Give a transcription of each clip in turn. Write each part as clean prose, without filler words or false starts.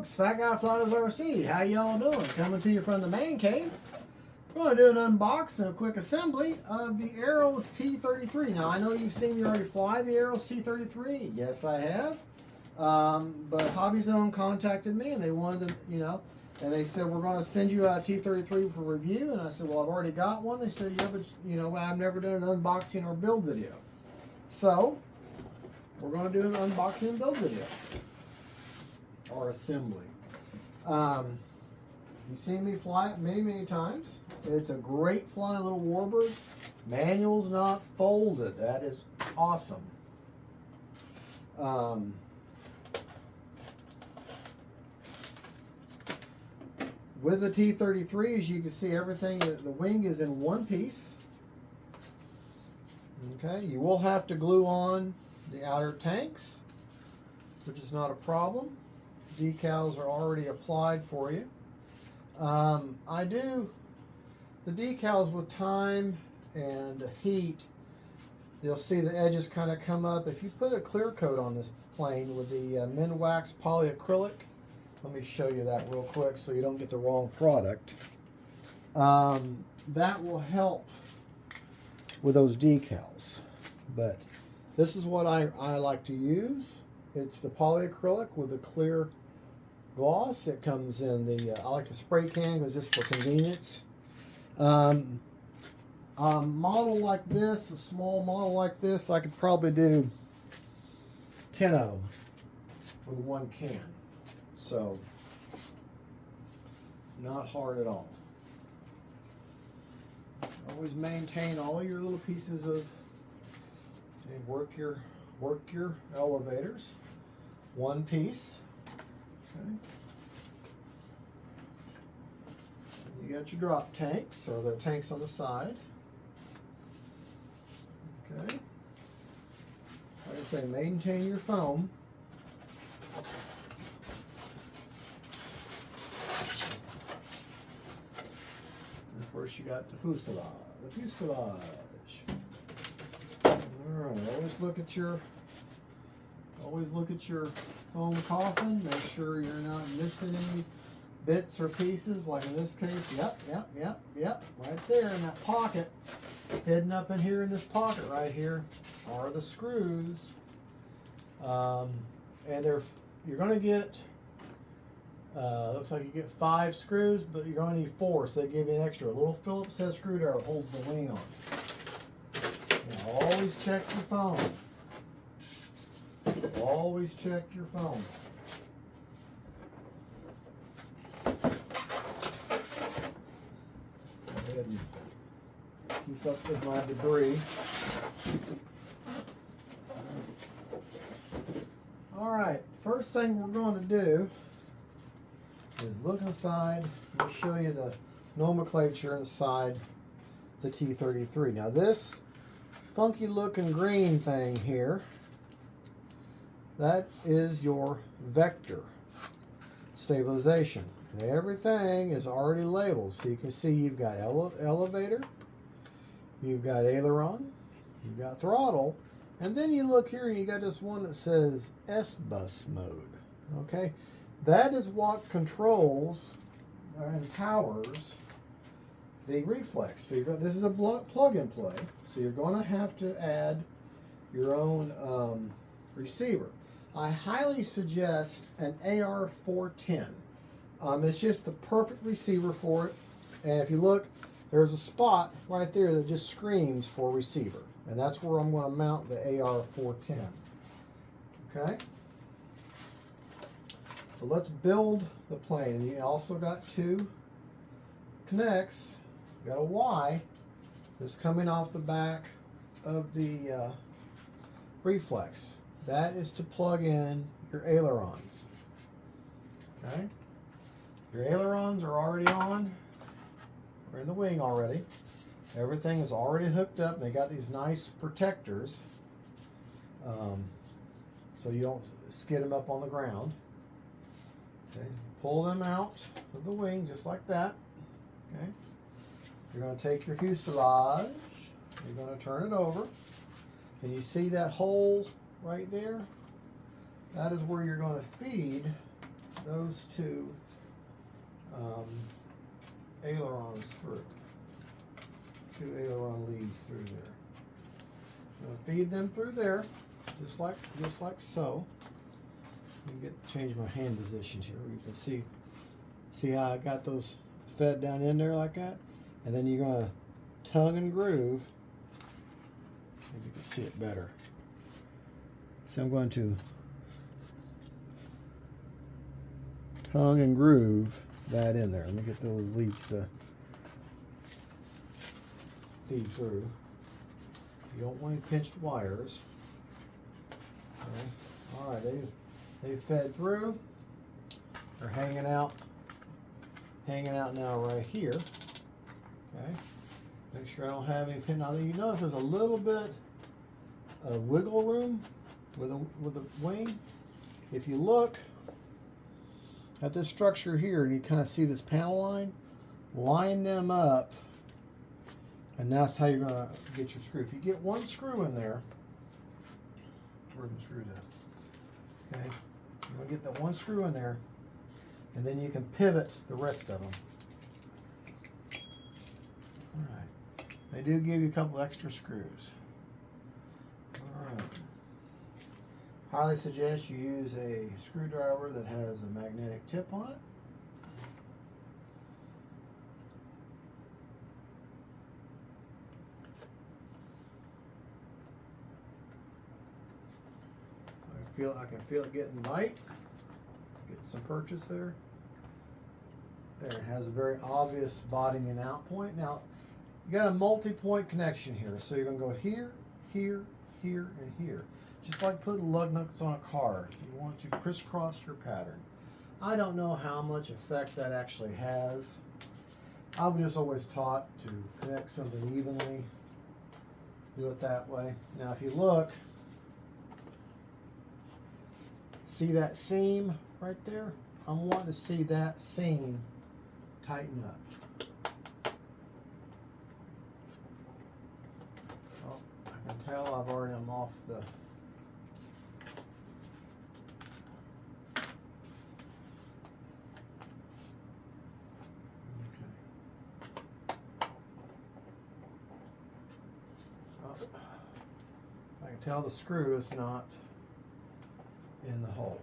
folks, Fat Guy Flies RC. How y'all doing? Coming to you from the man cave. We're going to do an unboxing and a quick assembly of the Ailerons T-33. Now I know you've seen me already fly the Ailerons T-33. Yes, I have. But Hobby Zone contacted me and they wanted to, and they said, we're going to send you a T-33 for review. And I said, well, I've already got one. They said, yeah, but I've never done an unboxing or build video. So we're going to do an unboxing and build video. Or assembly. You've seen me fly it many times. It's a great flying little warbird. Manual's not folded. That is awesome. With the T-33, as you can see, everything, the wing is in one piece. Okay, you will have to glue on the outer tanks, which is not a problem. Decals are already applied for you. I do the decals with time and heat. You'll see the edges kind of come up. If you put a clear coat on this plane with the Minwax polyacrylic, let me show you that real quick so you don't get the wrong product. That will help with those decals. But this is what I like to use. It's the polyacrylic with a clear gloss. It comes in the, I like the spray can because just for convenience. A model like this, a small model like this, I could probably do 10 of them with one can. So, not hard at all. Always maintain all your little pieces of, work your elevators. One piece. Okay. You got your drop tanks, or the tanks on the side. Okay. Like I say, maintain your foam. And of course, you got the fuselage. All right. Always look at your foam coffin. Make sure you're not missing any bits or pieces, like in this case. Yep. Right there in that pocket, hidden up in here in this pocket right here, are the screws. And you're going to get, looks like you get 5 screws, but you're going to need 4, so they give you an extra. A little Phillips head screwdriver holds the wing on. Now, always check your foam. Always check your foam. Go ahead and keep up with my debris. Alright, first thing we're going to do is look inside. Let me show you the nomenclature inside the T-33. Now this funky looking green thing here, that is your vector stabilization. And everything is already labeled. So you can see you've got elevator, you've got aileron, you've got throttle, and then you look here and you got this one that says S-bus mode. Okay, that is what controls and powers the reflex. So this is a plug and play. So you're going to have to add your own receiver. I highly suggest an AR-410. It's just the perfect receiver for it. And if you look, there's a spot right there that just screams for receiver. And that's where I'm going to mount the AR-410. Okay? So let's build the plane. And you also got 2 connects. You got a Y that's coming off the back of the reflex. That is to plug in your ailerons. Okay? Your ailerons are already on. We're in the wing already. Everything is already hooked up. They got these nice protectors, so you don't skid them up on the ground. Okay? Pull them out of the wing just like that. Okay? You're going to take your fuselage. You're going to turn it over. And you see that hole right there? That is where you're going to feed those two ailerons through. Two aileron leads through there. I'm going to feed them through there, just like so. Let me change my hand positions here. You can see how I got those fed down in there like that, and then you're going to tongue and groove. Maybe you can see it better. So I'm going to tongue and groove that in there. Let me get those leads to feed through. You don't want any pinched wires. Okay. All right, they fed through. They're hanging out now right here. Okay. Make sure I don't have any pin. Now you notice there's a little bit of wiggle room with the wing. If you look at this structure here and you kind of see this panel line them up, and that's how you're going to get your screw. If you get one screw in there, where's the screws at? Okay, you're going to get that one screw in there, and then you can pivot the rest of them. All right, they do give you a couple extra screws. All right. Highly suggest you use a screwdriver that has a magnetic tip on it. I can feel it getting light. Getting some purchase there. There, it has a very obvious bottoming and out point. Now, you got a multi-point connection here, so you're going to go here, here, here, and here. Just like putting lug nuts on a car, you want to crisscross your pattern. I don't know how much effect that actually has. I've just always taught to connect something evenly. Do it that way. Now, if you look, see that seam right there? I'm wanting to see that seam tighten up. Oh, I can tell I've already am off the. I can tell the screw is not in the hole.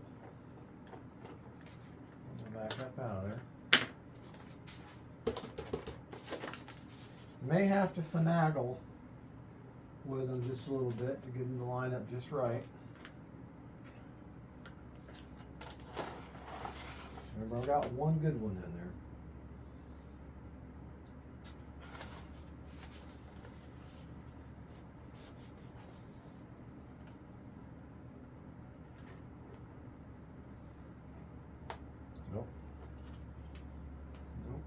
I'm going to back up out of there. May have to finagle with them just a little bit to get them to line up just right. Remember, I've got one good one in there. Nope. Nope.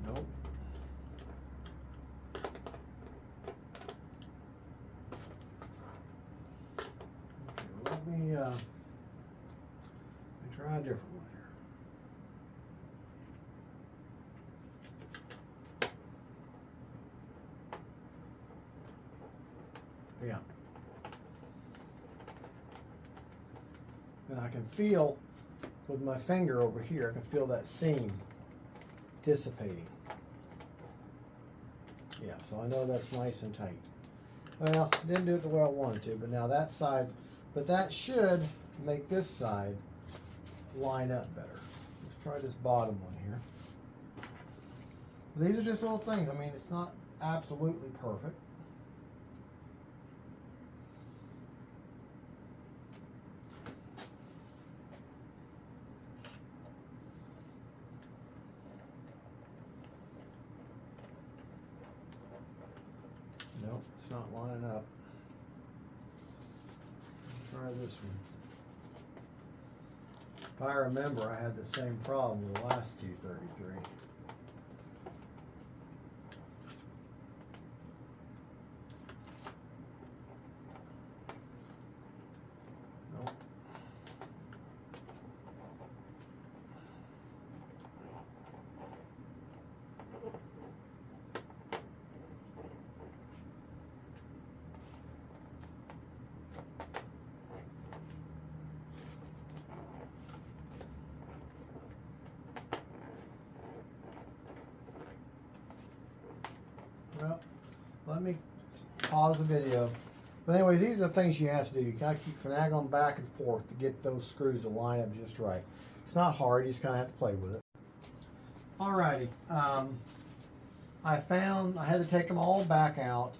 Nope. Okay, well, let me try a different one here. Yeah. And I can feel with my finger over here, I can feel that seam dissipating. Yeah, so I know that's nice and tight. Well, I didn't do it the way I wanted to, but now that side, but that should make this side line up better. Let's try this bottom one here. These are just little things. I mean, it's not absolutely perfect. Nope, it's not lining up. Try this one. If I remember, I had the same problem with the last T-33. Nope. let me pause the video. But anyways, these are the things you have to do. You gotta keep finagling back and forth to get those screws to line up just right. It's not hard, you just kinda have to play with it. Alrighty, I had to take them all back out,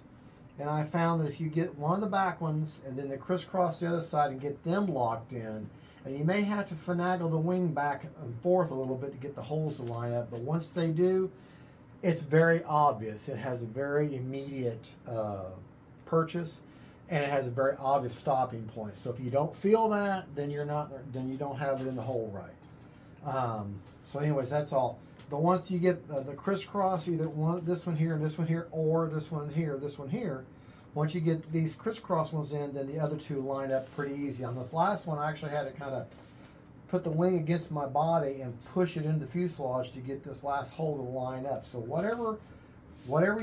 and I found that if you get one of the back ones and then they crisscross the other side and get them locked in, and you may have to finagle the wing back and forth a little bit to get the holes to line up, but once they do, it's very obvious. It has a very immediate purchase, and it has a very obvious stopping point. So if you don't feel that, then you don't have it in the hole right. So anyways, that's all. But once you get the crisscross, either this one here and this one here, or this one here, this one here, once you get these crisscross ones in, then the other two line up pretty easy. On this last one, I actually had to kind of put the wing against my body and push it into the fuselage to get this last hole to line up. So whatever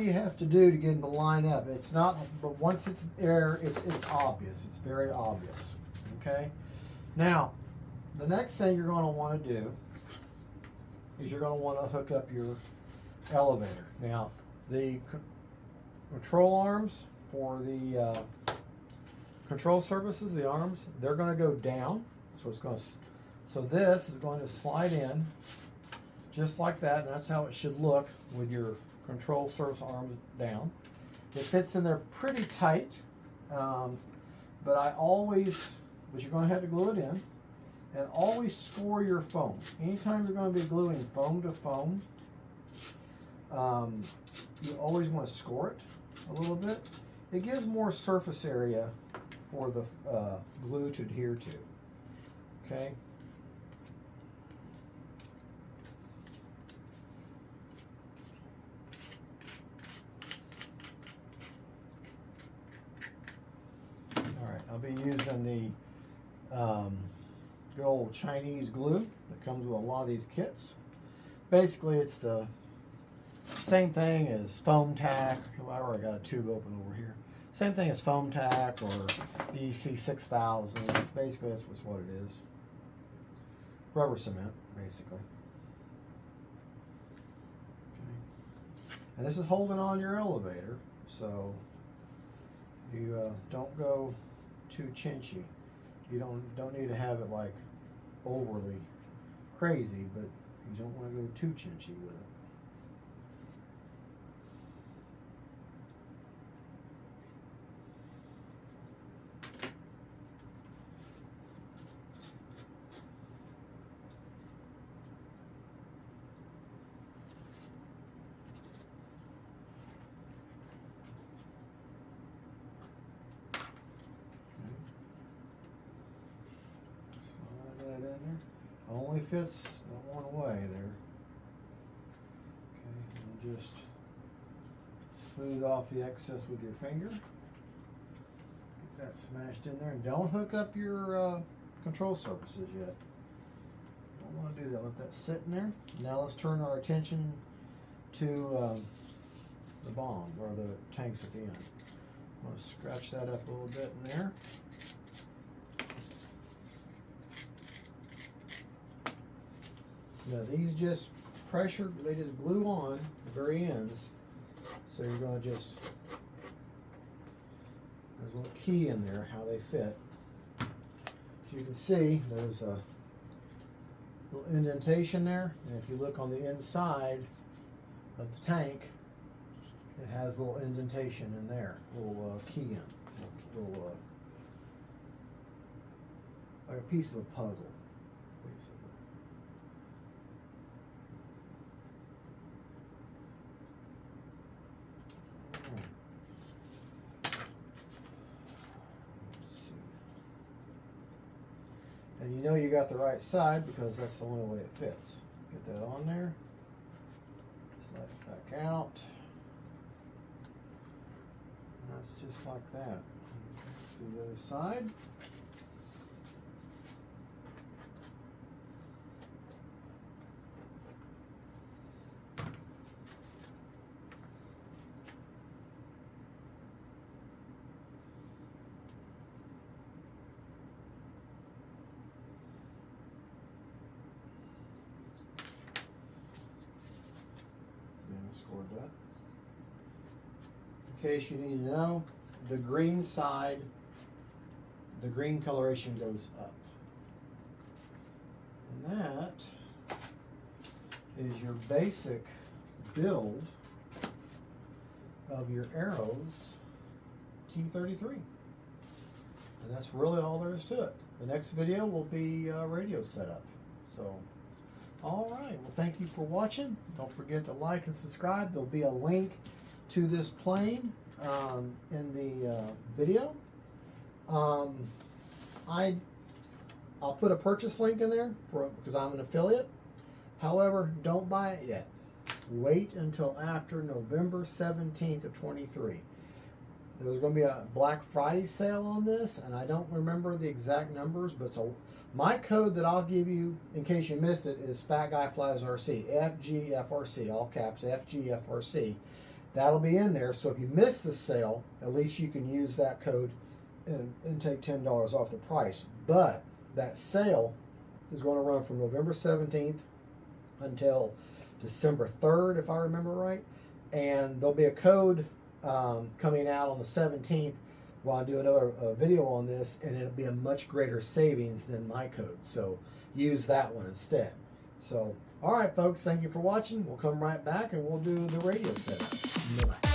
you have to do to get them to line up, it's not, but once it's there, it's obvious. It's very obvious. Okay? Now, the next thing you're going to want to do is you're going to want to hook up your elevator. Now, the control arms for the control surfaces, the arms, they're going to go down. So this is going to slide in just like that, and that's how it should look with your control surface arms down. It fits in there pretty tight, but you're going to have to glue it in, and always score your foam. Anytime you're going to be gluing foam to foam, you always want to score it a little bit. It gives more surface area for the glue to adhere to. Okay. I'll be using the good old Chinese glue that comes with a lot of these kits. Basically, it's the same thing as foam tack. Well, I already got a tube open over here. Same thing as foam tack or EC 6000. Basically, that's what it is. Rubber cement, basically. Okay. And this is holding on your elevator, so you don't go too chinchy. You don't need to have it like overly crazy, but you don't want to go too chinchy with it. Only fits one way there. Okay, and just smooth off the excess with your finger. Get that smashed in there, and don't hook up your control surfaces yet. Don't want to do that. Let that sit in there. Now let's turn our attention to the bomb or the tanks at the end. I'm going to scratch that up a little bit in there. Now these just they just glue on the very ends. So you're going to there's a little key in there, how they fit. As you can see, there's a little indentation there. And if you look on the inside of the tank, it has a little indentation in there, a little key in, little like a piece of a puzzle, basically. And you know you got the right side because that's the only way it fits. Get that on there. Slide it back out. And that's just like that. Let's do the other side. Scored that. in case you need to know, the green side, the green coloration goes up. And that is your basic build of your Arrows T-33. And that's really all there is to it. The next video will be radio setup. So, all right. Well, thank you for watching. Don't forget to like and subscribe. There'll be a link to this plane in the video. I'll put a purchase link in there because I'm an affiliate. However, don't buy it yet. Wait until after November 17th of 23. There's going to be a Black Friday sale on this, and I don't remember the exact numbers, but my code that I'll give you in case you missed it is Fat Guy Flies RC, FGFRC, all caps, FGFRC. That'll be in there, so if you miss the sale, at least you can use that code and take $10 off the price. But that sale is going to run from November 17th until December 3rd, if I remember right. And there'll be a code coming out on the 17th while I do another video on this, and it'll be a much greater savings than my code. So use that one instead. So, all right, folks, thank you for watching. We'll come right back and we'll do the radio setup. Bye-bye.